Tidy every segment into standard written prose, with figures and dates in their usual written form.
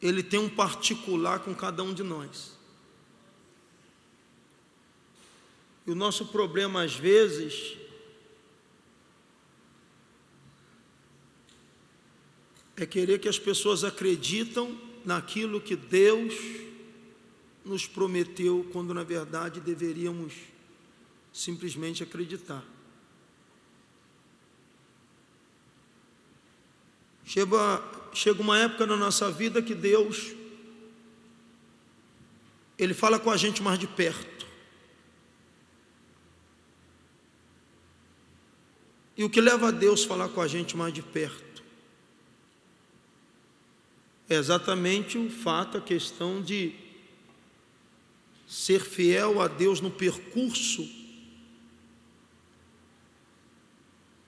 Ele tem um particular com cada um de nós. E o nosso problema, às vezes, é querer que as pessoas acreditam naquilo que Deus nos prometeu, quando na verdade deveríamos simplesmente acreditar. Chega uma época na nossa vida que Deus, Ele fala com a gente mais de perto. E o que leva a Deus a falar com a gente mais de perto é exatamente o fato, a questão de ser fiel a Deus no percurso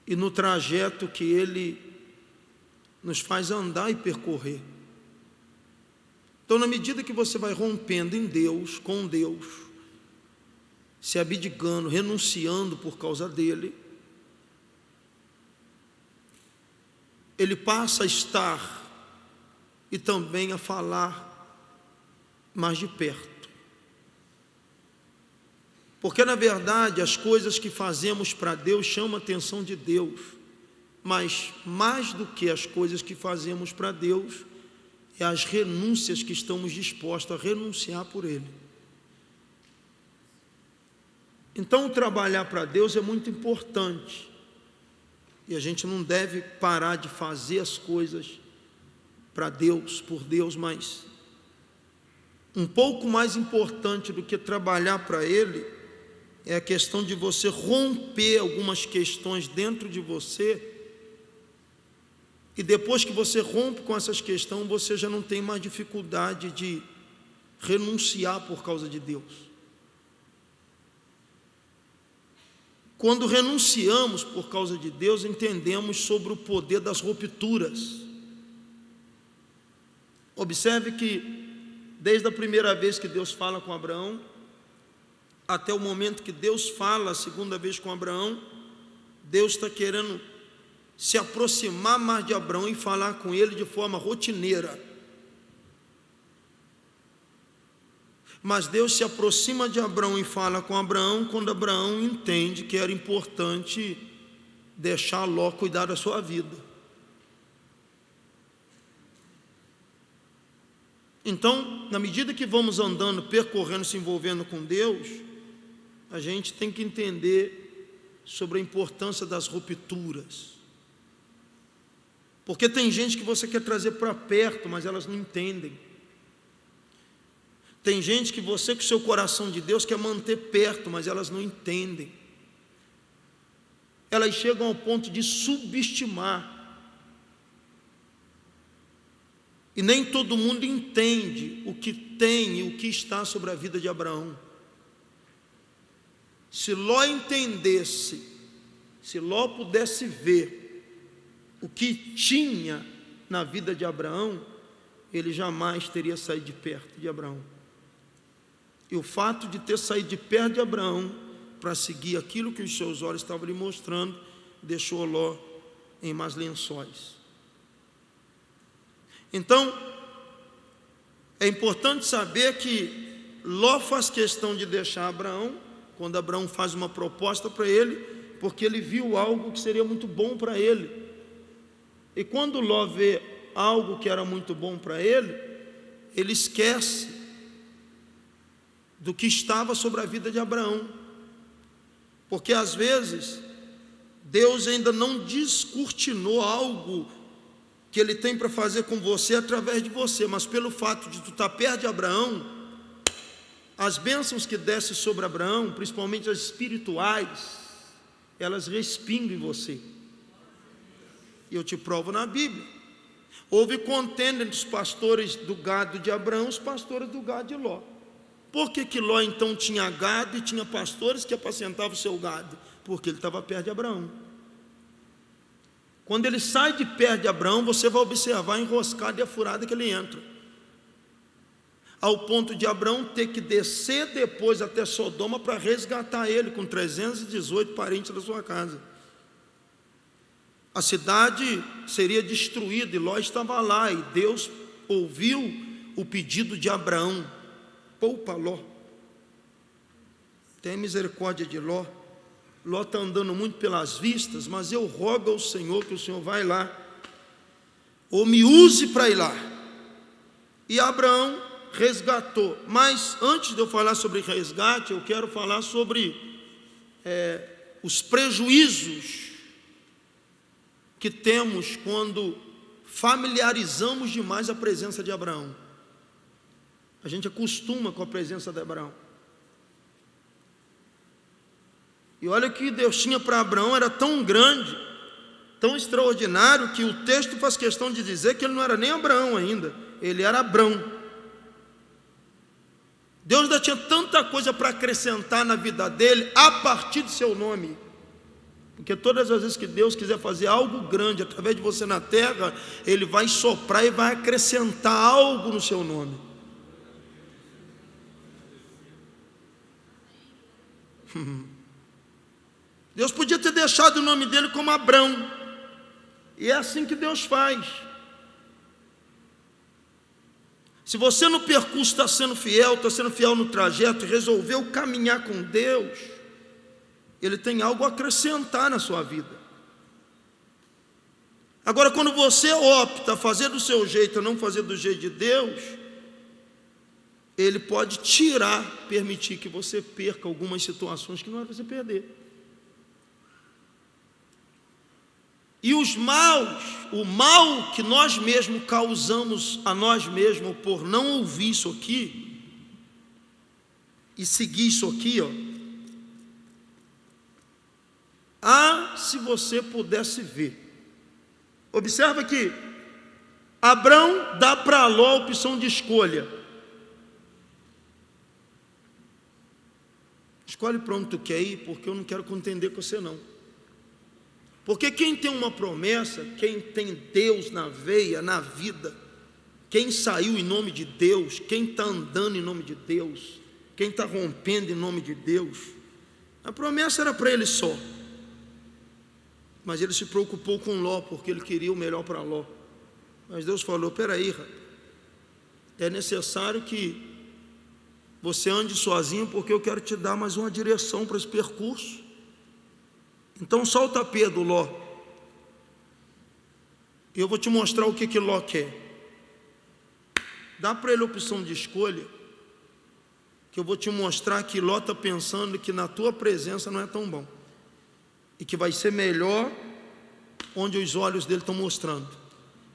e no trajeto que Ele nos faz andar e percorrer. Então, na medida que você vai rompendo em Deus, com Deus, se abdicando, renunciando por causa dEle, Ele passa a estar e também a falar mais de perto. Porque, na verdade, as coisas que fazemos para Deus chamam a atenção de Deus, mas mais do que as coisas que fazemos para Deus, é as renúncias que estamos dispostos a renunciar por Ele. Então, trabalhar para Deus é muito importante, e a gente não deve parar de fazer as coisas para Deus, por Deus, mas um pouco mais importante do que trabalhar para Ele é a questão de você romper algumas questões dentro de você, e depois que você rompe com essas questões, você já não tem mais dificuldade de renunciar por causa de Deus. Quando renunciamos por causa de Deus, entendemos sobre o poder das rupturas. Observe que desde a primeira vez que Deus fala com Abraão, até o momento que Deus fala a segunda vez com Abraão, Deus está querendo se aproximar mais de Abraão e falar com ele de forma rotineira. Mas Deus se aproxima de Abraão e fala com Abraão quando Abraão entende que era importante deixar Ló cuidar da sua vida. Então, na medida que vamos andando, percorrendo, se envolvendo com Deus, a gente tem que entender sobre a importância das rupturas. Porque tem gente que você quer trazer para perto, mas elas não entendem. Tem gente que você, com o seu coração de Deus, quer manter perto, mas elas não entendem. Elas chegam ao ponto de subestimar. E nem todo mundo entende o que tem e o que está sobre a vida de Abraão. Se Ló entendesse, se Ló pudesse ver o que tinha na vida de Abraão, ele jamais teria saído de perto de Abraão. E o fato de ter saído de perto de Abraão para seguir aquilo que os seus olhos estavam lhe mostrando, deixou Ló em más lençóis. Então, é importante saber que Ló faz questão de deixar Abraão, quando Abraão faz uma proposta para ele, porque ele viu algo que seria muito bom para ele. E quando Ló vê algo que era muito bom para ele esquece do que estava sobre a vida de Abraão, porque às vezes Deus ainda não descortinou algo que Ele tem para fazer com você através de você, mas pelo fato de tu estar perto de Abraão, as bênçãos que descem sobre Abraão, principalmente as espirituais, elas respingam em você. E eu te provo na Bíblia. Houve contenda entre os pastores do gado de Abraão e os pastores do gado de Ló. Por que Ló então tinha gado e tinha pastores que apacentavam o seu gado? Porque ele estava perto de Abraão. Quando ele sai de perto de Abraão, você vai observar a enroscada e a furada que ele entra, ao ponto de Abraão ter que descer depois até Sodoma para resgatar ele com 318 parentes da sua casa. A cidade seria destruída e Ló estava lá, e Deus ouviu o pedido de Abraão: poupa Ló, tenha misericórdia de Ló. Ló está andando muito pelas vistas, mas eu rogo ao Senhor que o Senhor vai lá, ou me use para ir lá. E Abraão resgatou. Mas antes de eu falar sobre resgate, eu quero falar sobre os prejuízos que temos quando familiarizamos demais a presença de Abraão. A gente acostuma com a presença de Abraão. E olha o que Deus tinha para Abraão, era tão grande, tão extraordinário, que o texto faz questão de dizer que ele não era nem Abraão ainda, ele era Abrão. Deus ainda tinha tanta coisa para acrescentar na vida dele a partir do seu nome. Porque todas as vezes que Deus quiser fazer algo grande através de você na terra, Ele vai soprar e vai acrescentar algo no seu nome. Deus podia ter deixado o nome dele como Abrão, e é assim que Deus faz. Se você no percurso está sendo fiel no trajeto e resolveu caminhar com Deus, Ele tem algo a acrescentar na sua vida. Agora, quando você opta a fazer do seu jeito, a não fazer do jeito de Deus, Ele pode permitir que você perca algumas situações que não era para você perder. E o mal que nós mesmos causamos a nós mesmos por não ouvir isso aqui e seguir isso aqui, se você pudesse ver. Observa que Abrão dá para Ló a opção de escolha. Escolhe para onde tu quer ir, porque eu não quero contender com você não. Porque quem tem uma promessa, quem tem Deus na veia, na vida, quem saiu em nome de Deus, quem está andando em nome de Deus, quem está rompendo em nome de Deus, a promessa era para ele só. Mas ele se preocupou com Ló, porque ele queria o melhor para Ló. Mas Deus falou: peraí, é necessário que você ande sozinho, porque eu quero te dar mais uma direção para esse percurso. Então solta Pedro, Ló. Eu vou te mostrar o que Ló quer. Dá para ele a opção de escolha, que eu vou te mostrar que Ló está pensando que na tua presença não é tão bom, e que vai ser melhor onde os olhos dele estão mostrando.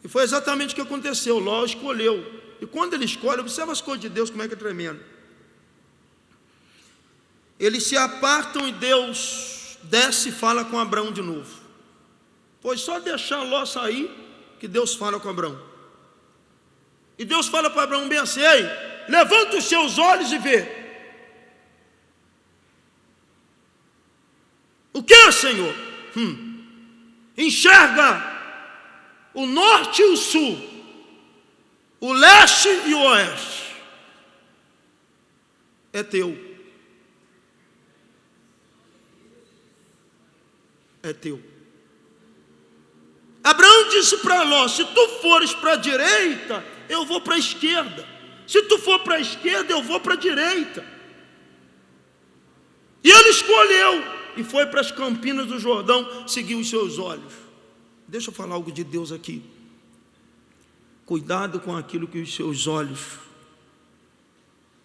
E foi exatamente o que aconteceu. Ló escolheu. E quando ele escolhe, observa as coisas de Deus, como é que é tremendo. Eles se apartam e Deus desce e fala com Abrão de novo. Foi só deixar Ló sair que Deus fala com Abrão. E Deus fala para Abrão bem assim: ei, levanta os seus olhos e vê. O que, Senhor? Enxerga o norte e o sul, o leste e o oeste. É teu. É teu. Abraão disse para Ló: se tu fores para a direita, eu vou para a esquerda. Se tu for para a esquerda, eu vou para a direita. E ele escolheu e foi para as campinas do Jordão, seguiu os seus olhos. Deixa eu falar algo de Deus aqui. Cuidado com aquilo que os seus olhos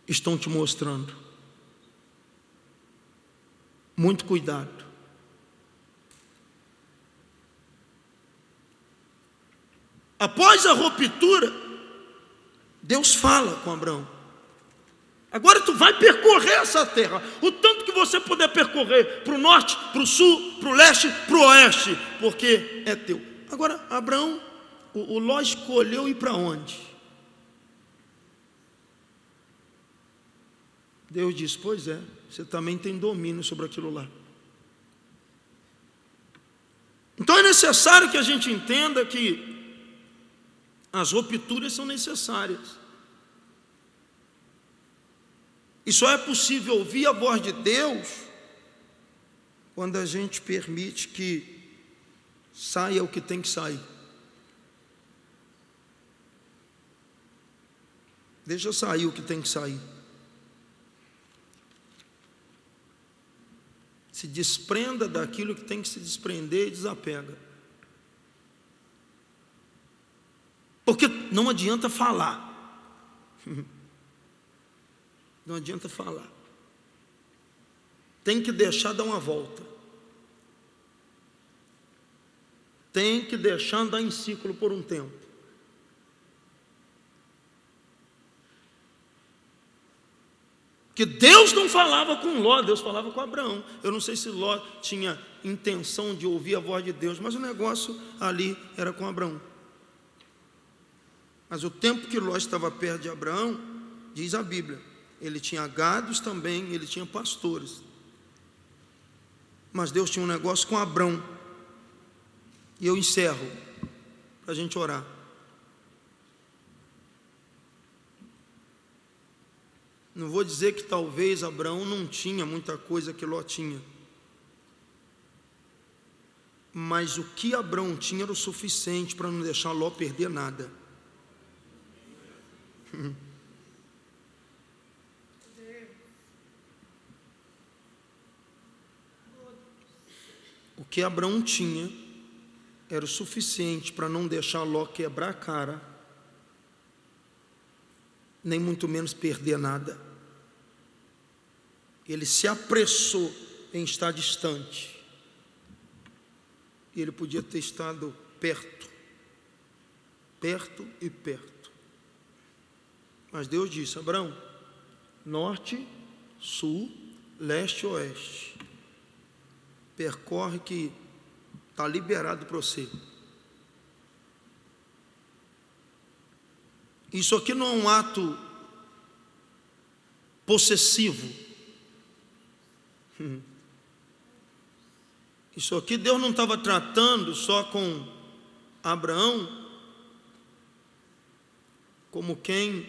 estão te mostrando. Muito cuidado. Após a ruptura, Deus fala com Abraão: agora tu vai percorrer essa terra, o tanto que você puder percorrer, para o norte, para o sul, para o leste, para o oeste, porque é teu. Agora, Abraão, o Ló escolheu ir para onde? Deus disse: pois é, você também tem domínio sobre aquilo lá. Então é necessário que a gente entenda que as rupturas são necessárias. E só é possível ouvir a voz de Deus quando a gente permite que saia o que tem que sair. Deixa sair o que tem que sair. Se desprenda daquilo que tem que se desprender e desapega. Porque não adianta falar. Não adianta falar. Tem que deixar dar uma volta. Tem que deixar andar em ciclo por um tempo. Que Deus não falava com Ló, Deus falava com Abraão. Eu não sei se Ló tinha intenção de ouvir a voz de Deus, mas o negócio ali era com Abraão. Mas o tempo que Ló estava perto de Abraão, diz a Bíblia, ele tinha gados também, ele tinha pastores. Mas Deus tinha um negócio com Abraão. E eu encerro, para a gente orar. Não vou dizer que talvez Abraão não tinha muita coisa que Ló tinha. Mas o que Abraão tinha era o suficiente para não deixar Ló perder nada. O que Abraão tinha era o suficiente para não deixar Ló quebrar a cara, nem muito menos perder nada. Ele se apressou em estar distante. Ele podia ter estado perto, perto e perto. Mas Deus disse: Abraão, norte, sul, leste e oeste, percorre que está liberado para você. Isso aqui não é um ato possessivo. Isso aqui Deus não estava tratando só com Abraão como quem...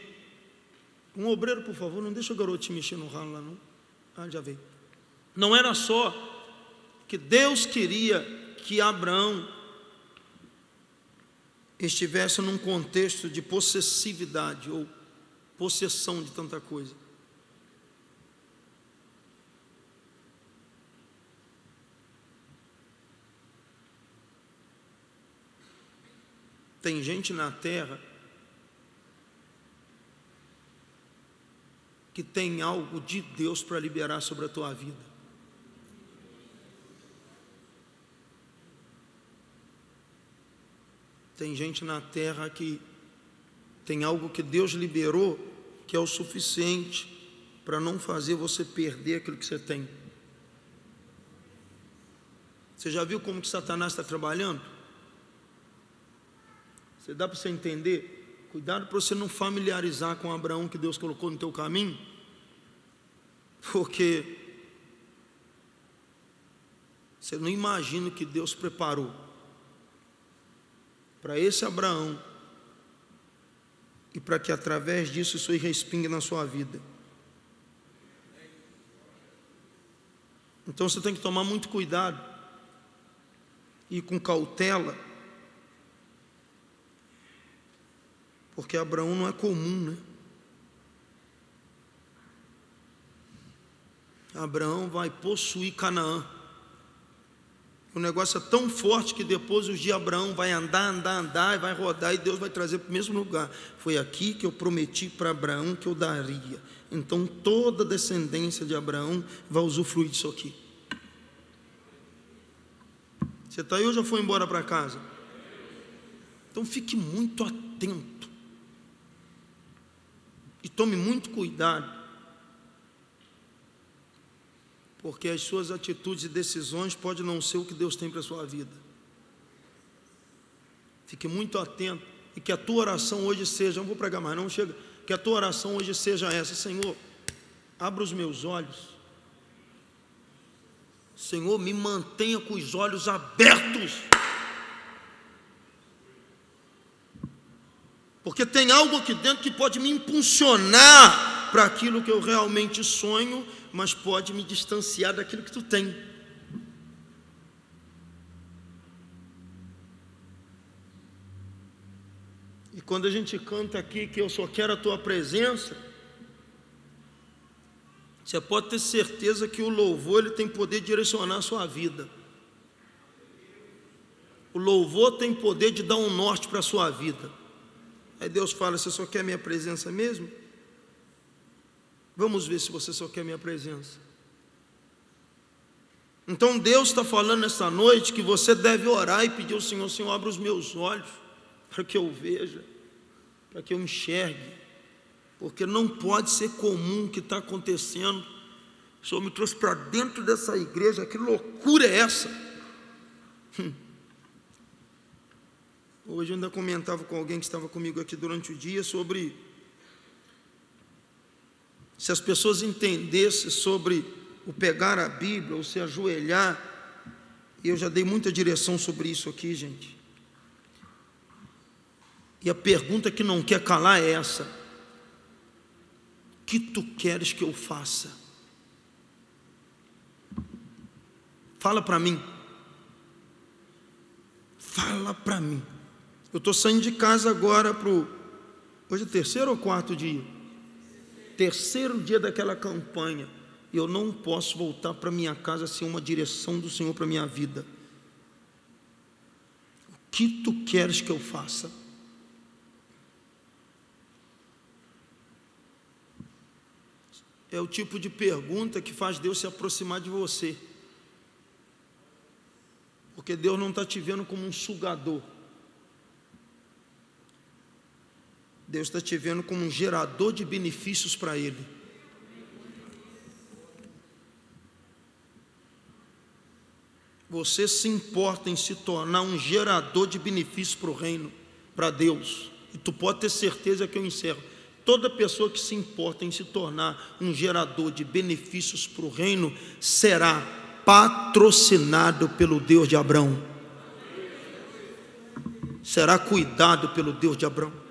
Um obreiro, por favor, não deixa o garotinho mexer no ralo lá, não. Ah, já veio. Não era só que Deus queria que Abraão estivesse num contexto de possessividade ou possessão de tanta coisa. Tem gente na terra que tem algo de Deus para liberar sobre a tua vida. Tem gente na terra que tem algo que Deus liberou, que é o suficiente para não fazer você perder aquilo que você tem. Você já viu como que Satanás está trabalhando? Você dá para você entender? Cuidado para você não familiarizar com Abraão que Deus colocou no teu caminho, porque você não imagina o que Deus preparou para esse Abraão e para que através disso isso aí respingue na sua vida. Então você tem que tomar muito cuidado e com cautela, porque Abraão não é comum, né? Abraão vai possuir Canaã. O negócio é tão forte que depois os de Abraão vai andar, e vai rodar, e Deus vai trazer para o mesmo lugar. Foi aqui que eu prometi para Abraão que eu daria. Então toda a descendência de Abraão vai usufruir disso aqui. Você está aí ou já foi embora para casa? Então fique muito atento. E tome muito cuidado, porque as suas atitudes e decisões podem não ser o que Deus tem para a sua vida. Fique muito atento, e que a tua oração hoje seja, não vou pregar mais não, chega, que a tua oração hoje seja essa: Senhor, abra os meus olhos, Senhor, me mantenha com os olhos abertos, porque tem algo aqui dentro que pode me impulsionar para aquilo que eu realmente sonho, mas pode me distanciar daquilo que tu tem. E quando a gente canta aqui que eu só quero a tua presença, você pode ter certeza que o louvor ele tem poder de direcionar a sua vida. O louvor tem poder de dar um norte para a sua vida. Aí Deus fala: você só quer minha presença mesmo? Vamos ver se você só quer minha presença. Então Deus está falando nessa noite que você deve orar e pedir ao Senhor: Senhor, abre os meus olhos para que eu veja, para que eu enxergue, porque não pode ser comum o que está acontecendo. O Senhor me trouxe para dentro dessa igreja, que loucura é essa? Hoje eu ainda comentava com alguém que estava comigo aqui durante o dia sobre se as pessoas entendessem sobre o pegar a Bíblia ou se ajoelhar. E eu já dei muita direção sobre isso aqui, gente. E a pergunta que não quer calar é essa: o que tu queres que eu faça? Fala para mim. Fala para mim. Eu estou saindo de casa agora hoje é terceiro ou quarto dia? Terceiro dia daquela campanha. E eu não posso voltar para minha casa sem uma direção do Senhor para a minha vida. O que tu queres que eu faça? É o tipo de pergunta que faz Deus se aproximar de você. Porque Deus não está te vendo como um sugador. Deus está te vendo como um gerador de benefícios para Ele. Você se importa em se tornar um gerador de benefícios para o reino, para Deus. E tu pode ter certeza que eu encerro. Toda pessoa que se importa em se tornar um gerador de benefícios para o reino será patrocinado pelo Deus de Abraão. Será cuidado pelo Deus de Abraão.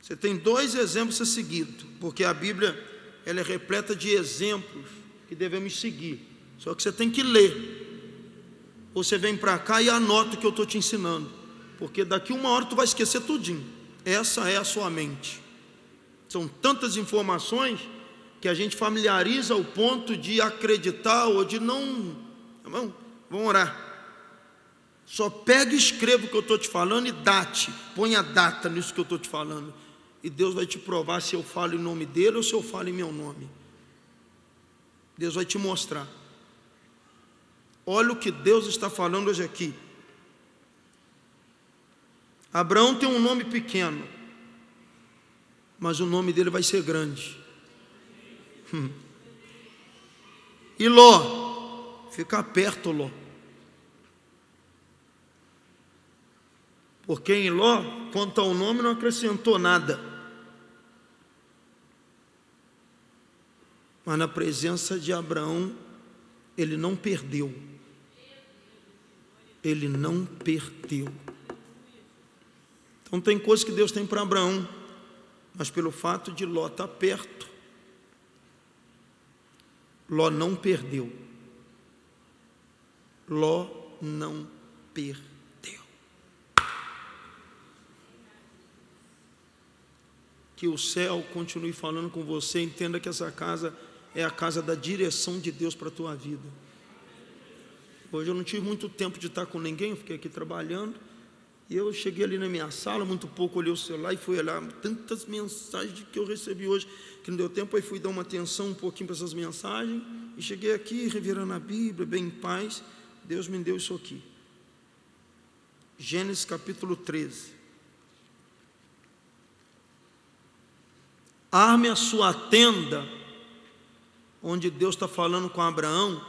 Você tem dois exemplos a seguir, porque a Bíblia ela é repleta de exemplos que devemos seguir. Só que você tem que ler. Ou você vem para cá e anota o que eu estou te ensinando, porque daqui uma hora tu vai esquecer tudinho. Essa é a sua mente. São tantas informações que a gente familiariza ao ponto de acreditar ou de não. Vamos orar. Só pega e escreva o que eu estou te falando e date. Põe a data nisso que eu estou te falando. E Deus vai te provar se eu falo em nome dele ou se eu falo em meu nome. Deus vai te mostrar. Olha o que Deus está falando hoje aqui. Abraão tem um nome pequeno, mas o nome dele vai ser grande. E Ló, fica perto, Ló. Porque em Ló, quanto ao nome, não acrescentou nada. Mas na presença de Abraão, ele não perdeu. Ele não perdeu. Então tem coisas que Deus tem para Abraão, mas pelo fato de Ló estar perto, Ló não perdeu. Ló não perdeu. Que o céu continue falando com você. Entenda que essa casa é a casa da direção de Deus para a tua vida. Hoje eu não tive muito tempo de estar com ninguém, eu fiquei aqui trabalhando. E eu cheguei ali na minha sala, muito pouco olhei o celular e fui olhar tantas mensagens que eu recebi hoje, que não deu tempo. Aí fui dar uma atenção um pouquinho para essas mensagens. E cheguei aqui, revirando a Bíblia, bem em paz. Deus me deu isso aqui. Gênesis capítulo 13. Arme a sua tenda, onde Deus está falando com Abraão,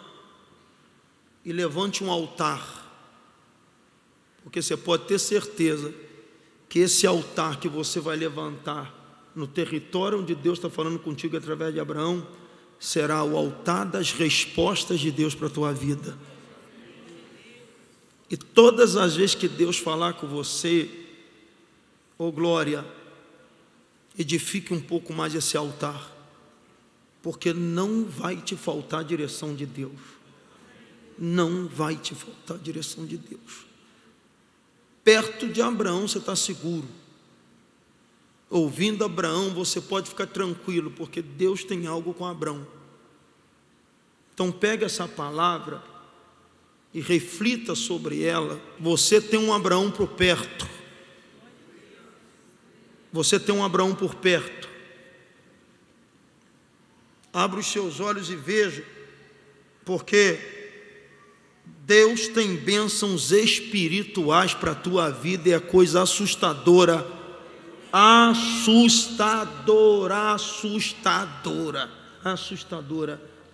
e levante um altar, porque você pode ter certeza que esse altar que você vai levantar no território onde Deus está falando contigo através de Abraão, será o altar das respostas de Deus para a tua vida. E todas as vezes que Deus falar com você, ô glória, edifique um pouco mais esse altar, porque não vai te faltar a direção de Deus. Não vai te faltar a direção de Deus. Perto de Abraão você está seguro. Ouvindo Abraão, você pode ficar tranquilo, porque Deus tem algo com Abraão. Então pega essa palavra e reflita sobre ela. Você tem um Abraão por perto. Você tem um Abraão por perto. Abra os seus olhos e veja, porque Deus tem bênçãos espirituais para a tua vida, e é coisa assustadora. Assustadora.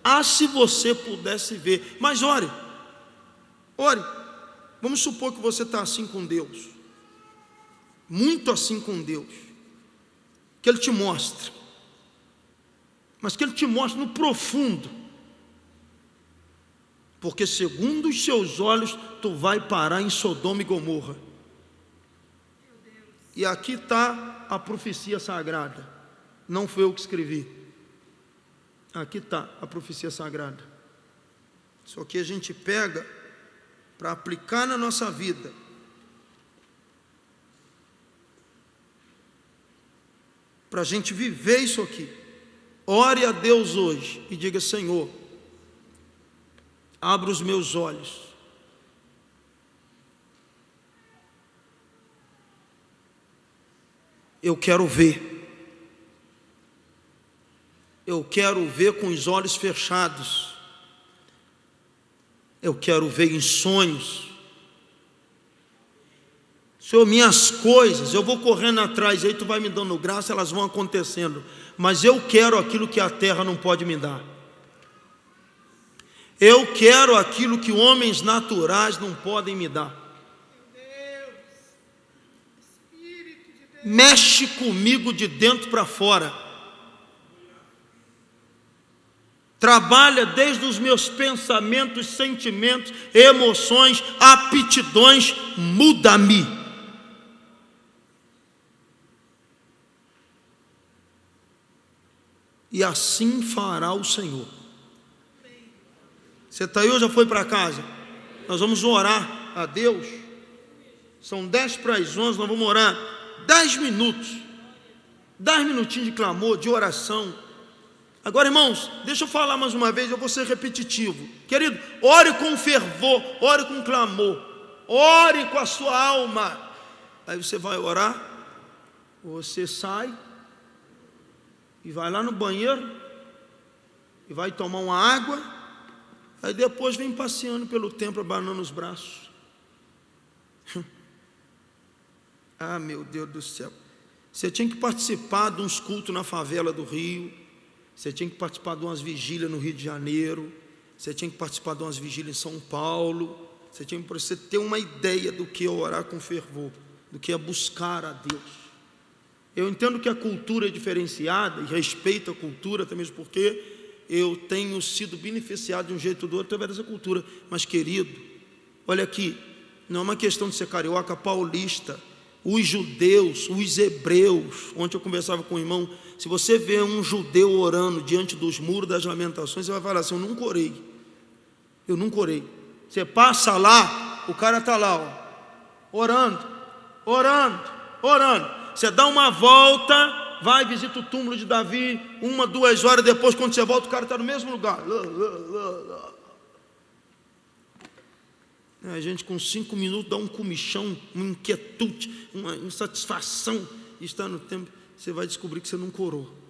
Ah, se você pudesse ver. Mas ore. Vamos supor que você está assim com Deus, muito assim com Deus, que Ele te mostre, mas que Ele te mostre no profundo, porque segundo os seus olhos, tu vai parar em Sodoma e Gomorra. E aqui está a profecia sagrada, não foi eu que escrevi, aqui está a profecia sagrada. Só que a gente pega para aplicar na nossa vida. Para a gente viver isso aqui. Ore a Deus hoje e diga: Senhor, abra os meus olhos. Eu quero ver. Eu quero ver com os olhos fechados. Eu quero ver em sonhos. Senhor, minhas coisas, eu vou correndo atrás, aí tu vai me dando graça, elas vão acontecendo. Mas eu quero aquilo que a terra não pode me dar. Eu quero aquilo que homens naturais não podem me dar. Mexe comigo de dentro para fora. Trabalha desde os meus pensamentos, sentimentos, emoções, aptidões. Muda-me. E assim fará o Senhor. Você está aí ou já foi para casa? Nós vamos orar a Deus. São 10:11, nós vamos orar 10 minutos. 10 minutinhos de clamor, de oração. Agora, irmãos, deixa eu falar mais uma vez, eu vou ser repetitivo. Querido, ore com fervor, ore com clamor, ore com a sua alma. Aí você vai orar, você sai e vai lá no banheiro e vai tomar uma água. Aí depois vem passeando pelo templo, abanando os braços. Ah, meu Deus do céu. Você tinha que participar de uns cultos na favela do Rio. Você tinha que participar de umas vigílias no Rio de Janeiro. Você tinha que participar de umas vigílias em São Paulo. Você tinha para você ter uma ideia do que é orar com fervor, do que é buscar a Deus. Eu entendo que a cultura é diferenciada, e respeito a cultura, até mesmo porque eu tenho sido beneficiado de um jeito ou do outro através dessa cultura. Mas, querido, olha aqui, não é uma questão de ser carioca, paulista. Os judeus, os hebreus, ontem eu conversava com um irmão, se você vê um judeu orando diante dos muros das lamentações, você vai falar assim: eu nunca orei. Você passa lá, o cara está lá, ó, orando. Você dá uma volta, vai, visita o túmulo de Davi, 1, 2 horas depois, quando você volta, o cara está no mesmo lugar. A gente com 5 minutos dá um comichão, uma inquietude, uma insatisfação de estar no templo. Você vai descobrir que você não orou.